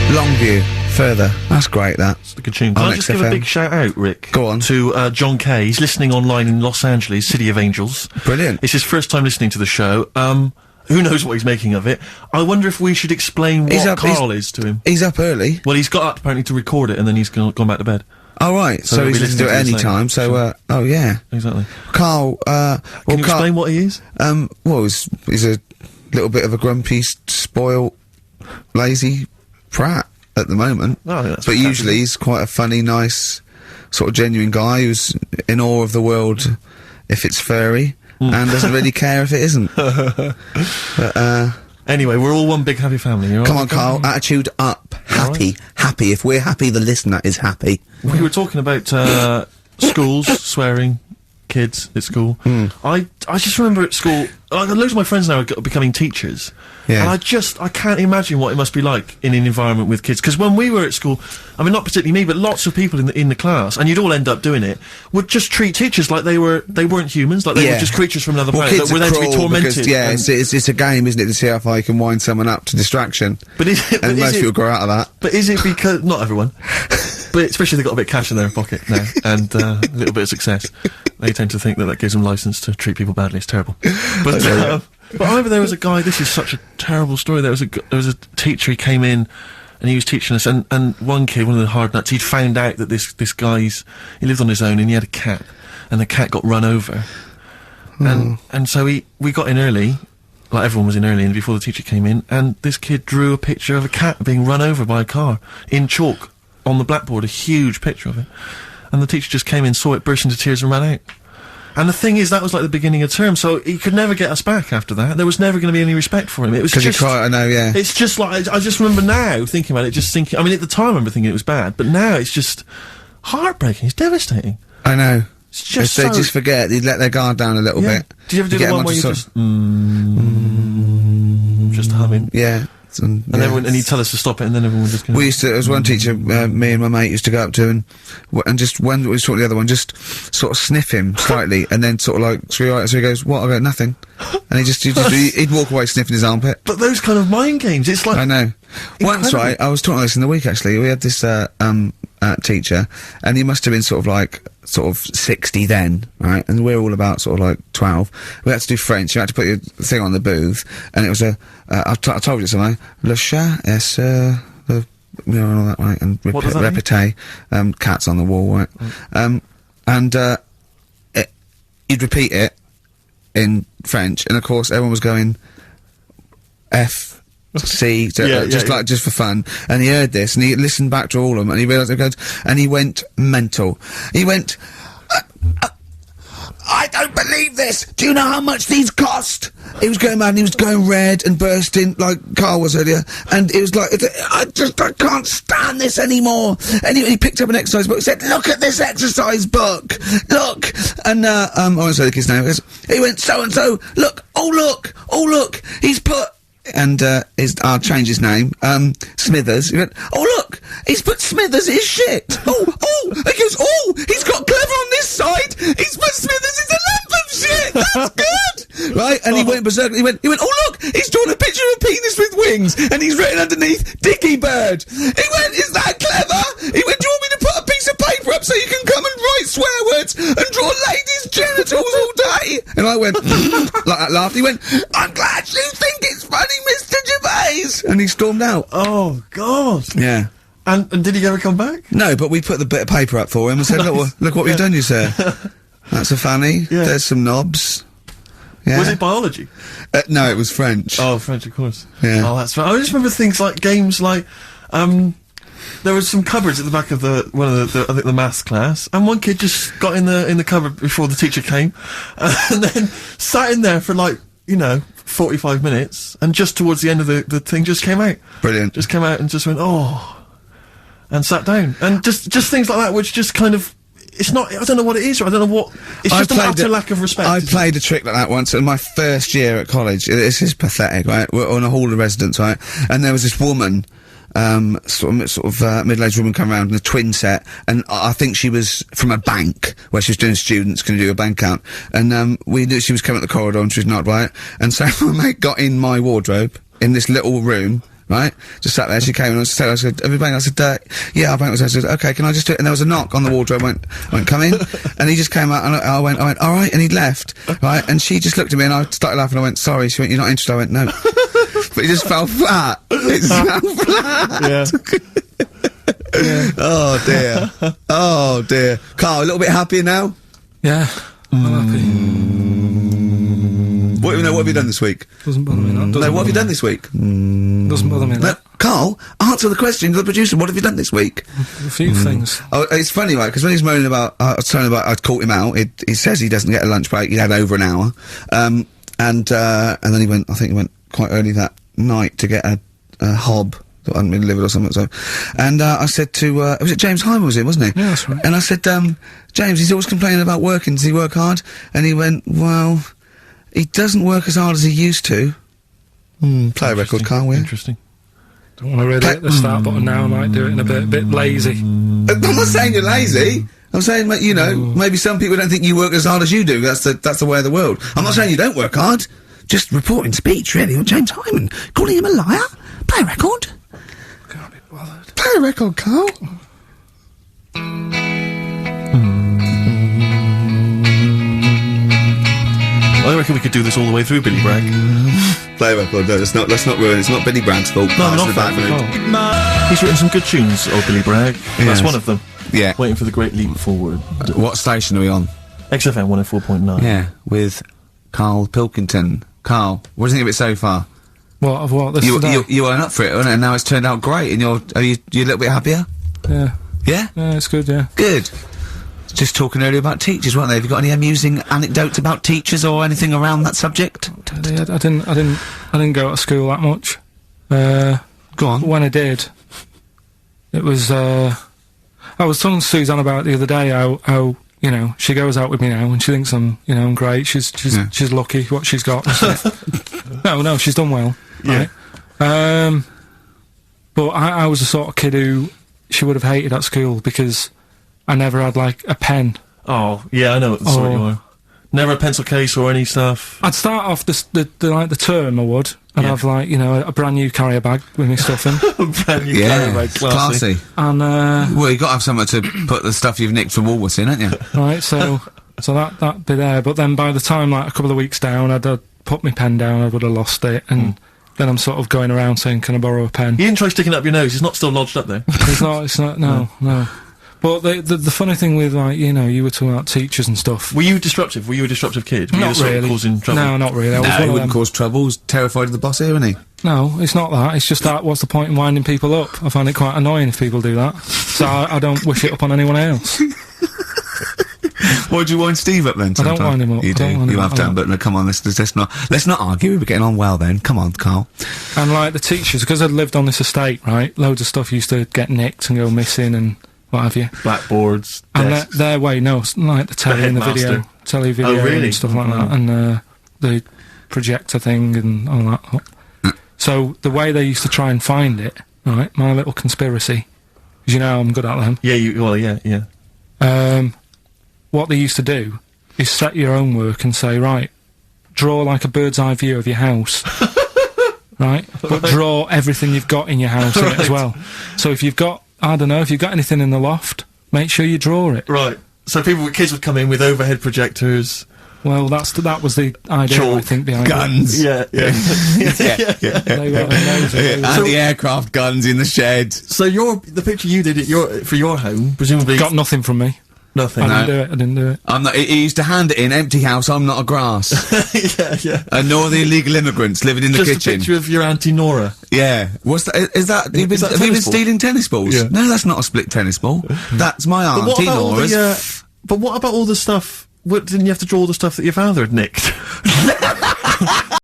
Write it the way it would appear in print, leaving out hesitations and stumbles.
Longview, further. That's great, that. It's a good tune. Can I just give a big shout out, Rick? Go on. To John Kay. He's listening online in Los Angeles, City of Angels. Brilliant. It's his first time listening to the show. Who knows what he's making of it? I wonder if we should explain what Carl is to him. He's up early. Well, he's got up apparently to record it, and then he's gone back to bed. Oh, right. So he's listening to it any time, so, oh, yeah. Exactly. Carl, Can you explain what he is? Well, he's a little bit of a grumpy, spoiled, lazy prat at the moment. Oh, that's but usually he's quite a funny, nice, sort of genuine guy who's in awe of the world if it's furry, and doesn't really care if it isn't. But, anyway, we're all one big happy family. Come on, Carl, attitude up. Happy. Right. Happy. If we're happy, the listener is happy. We were talking about, schools, swearing, kids at school. I just remember at school, loads of my friends now are becoming teachers. Yeah. And I can't imagine what it must be like in an environment with kids. Because when we were at school, I mean, not particularly me, but lots of people in the class, and you'd all end up doing it, would just treat teachers like they weren't humans, like they were just creatures from another planet that were there to be tormented. Because, it's a game, isn't it, to see how far you can wind someone up to distraction. But and most people grow out of that. But is it because, not everyone, but especially if they've got a bit of cash in their pocket now, and a little bit of success, they tend to think that gives them license to treat people badly. It's terrible. But I remember there was a guy, this is such a terrible story, there was a teacher, he came in, and he was teaching us, and one kid, one of the hard nuts, he'd found out that this he lived on his own, and he had a cat, and the cat got run over. And so we got in early, like everyone was in early, and before the teacher came in, and this kid drew a picture of a cat being run over by a car, in chalk, on the blackboard, a huge picture of it. And the teacher just came in, saw it, burst into tears, and ran out. And the thing is, that was like the beginning of term, so he could never get us back after that. There was never going to be any respect for him. It was just... I know, yeah. It's just like, I just remember now, thinking about it, I mean, at the time I remember thinking it was bad, but now it's just heartbreaking, it's devastating. I know. It's just they just forget, they let their guard down a little bit. Did you ever do the one where you just humming? Yeah. And he'd tell us to stop it, and then everyone would just go... We used to, there was one teacher, me and my mate used to go up to, and just, when we saw the other one, just sort of sniff him slightly, and then sort of like, so he goes, what? I go, nothing. And he'd walk away sniffing his armpit. But those kind of mind games, it's like... I know. Once, right, I was talking about this in the week, actually, we had this, teacher, and he must have been sort of 60 then, right? And we're all about sort of like 12. We had to do French. You had to put your thing on the booth, and it was I told you something. Le chat est the, you know, and all that, right? And répété, cats on the wall, right? He'd repeat it in French, and of course everyone was going F. C, just for fun, and he heard this, and he listened back to all of them, and he realised it, and he went mental. He went, I don't believe this! Do you know how much these cost? He was going mad, and he was going red and bursting, like Carl was earlier, and it was like, I can't stand this anymore! And he picked up an exercise book, and said, look at this exercise book! Look! And, I won't say the kid's name, he went, so-and-so, look, oh look, he's put... And, I'll change his name, Smithers. He went, oh look, he's put Smithers in his shit. He goes, he's got Clever on this side, he's put Smithers in the lump of shit, that's good! Right, and he went berserk, he went, oh look, he's drawn a picture of a penis with wings, and he's written underneath, Dicky Bird. He went, is that clever? He went, do you want me to put a piece of paper up so you can come and write swear words and draw ladies' genitals all day? And I went, like that laughed, he went, I'm glad you think it's funny, Mr. Gervais! And he stormed out. Oh, God. Yeah. And did he ever come back? No, but we put the bit of paper up for him and said, look what we've done, you sir. That's a fanny. Yeah. There's some knobs. Yeah. Was it biology? No, it was French. Oh, French, of course. Yeah. Oh, that's right. I just remember things like games like, there was some cupboards at the back of I think the maths class, and one kid just got in the cupboard before the teacher came, and then sat in there for like, 45 minutes, and just towards the end of the thing just came out. Brilliant. Just came out and just went, and sat down. And just things like that, which just kind of, it's not, I don't know what it is, or I don't know what, it's just an utter lack of respect. I played a trick like that once in my first year at college. This is pathetic, right? We're on a hall of residence, right? And there was this woman, sort of middle-aged woman come around in a twin set, and I think she was from a bank where she was doing students going to do a bank account, and we knew she was coming up the corridor and she was not right, and so my mate got in my wardrobe in this little room right? Just sat there, she came and I said, have you banked? I said, yeah, I banked. I said, okay, can I just do it? And there was a knock on the wardrobe. I went, come in. And he just came out and I went, all right, and he left, right? And she just looked at me and I started laughing. I went, sorry. She went, you're not interested? I went, no. But it just fell flat. It fell flat. Yeah. Yeah. Oh dear. Oh dear. Carl, a little bit happier now? Yeah. I'm happy. What have you done this week? Doesn't bother me that. No, what have you done this week? Doesn't bother me No, that. Carl, answer the question to the producer. What have you done this week? A few things. Oh, it's funny, right? Because when he's moaning about, I was telling him about, I'd caught him out. He says he doesn't get a lunch break. He had over an hour, and then he went. I think he went quite early that night to get a hob that hadn't been delivered or something. So, and I said to, was it James Hyman? Was it? Wasn't he? Yeah, that's right. And I said, James, he's always complaining about working. Does he work hard? And he went, well, he doesn't work as hard as he used to. Play a record, Carl. Will you? Interesting. Don't want to really hit the start button now. I might do it in a bit lazy. I'm not saying you're lazy. I'm saying, mate, you know, maybe some people don't think you work as hard as you do. That's the way of the world. I'm not saying you don't work hard. Just reporting speech, really, on James Hyman. Calling him a liar. Play a record. Can't be bothered. Play a record, Carl. I reckon we could do this all the way through, Billy Bragg. Play a record. No, let's not ruin it. It's not Billy Bragg's fault. No, Carl's not in a bad mood. He's written some good tunes, old Billy Bragg. That's Yes. one of them. Yeah. Waiting for the great leap forward. What station are we on? XFM 104.9. Yeah, with Karl Pilkington. Carl, what do you think of it so far? What? This You today? weren't up for it, weren't it? And now it's turned out great, and you a little bit happier? Yeah. Yeah? Yeah, it's good, yeah. Good. Just talking earlier about teachers, weren't they? Have you got any amusing anecdotes about teachers or anything around that subject? I didn't go to school that much. Go on. When I did, it was, I was telling Suzanne about it the other day how, you know, she goes out with me now and she thinks I'm great. She's lucky what she's got. No, she's done well. Yeah. Right? But I was the sort of kid who she would have hated at school because I never had, like, a pen. Oh, yeah, I know what sort you are. Never a pencil case or any stuff. I'd start off the term, I would, and Yeah. have, like, you know, a brand new carrier bag with my stuff in. Brand new carrier bag, classy. And, Well, you got to have somewhere to put the stuff you've nicked from Woolworths in, haven't you? right, so that'd be there. But then by the time, like, a couple of weeks down, I'd put my pen down, I would have lost it, and then I'm sort of going around saying, can I borrow a pen? You didn't try sticking it up your nose, it's not still lodged up there. It's not, no. But the funny thing with, like, you know, you were talking about teachers and stuff. Were you disruptive? Were you a disruptive kid? Were you Not the sort of really. causing trouble? No, not really. I was No, one he of wouldn't them. cause trouble. He's terrified of the boss here, isn't he? No, it's not that. It's just that, what's the point in winding people up? I find it quite annoying if people do that. So I don't wish it up on anyone else. Why do you wind Steve up then? I don't sometimes? wind him up. You I don't do. wind You him have up. done, but no, come on, let's not argue. We're getting on well then. Come on, Carl. And, like, the teachers, because I'd lived on this estate, right, loads of stuff used to get nicked and go missing and what have you. Blackboards, And desks. their way, no, like the telly and the video, Oh, really? and stuff like that, and the projector thing and all that. So the way they used to try and find it, right, my little conspiracy, 'cause you know I'm good at them. Yeah, yeah. What they used to do is set your own work and say, right, draw like a bird's eye view of your house. Right? But draw everything you've got in your house in it as well. So if you've got, I don't know, if you've got anything in the loft, make sure you draw it. Right. So kids would come in with overhead projectors. Well, that was the idea, Chalk. I think, behind Guns. Yeah. it. They were amazing. Anti-aircraft guns in the shed. So the picture you did for your home, presumably Got nothing from me. nothing. I didn't do it. I'm not. He used to hand it in, empty house. I'm not a grass. yeah. Nor the illegal immigrants living in the Just a kitchen. picture of your Auntie Nora. Yeah. What's that? Is that? Have you Is that a been tennis ball? stealing tennis balls? Yeah. No, that's not a split tennis ball. That's my auntie Nora's. But what about all the stuff? Didn't you have to draw all the stuff that your father had nicked?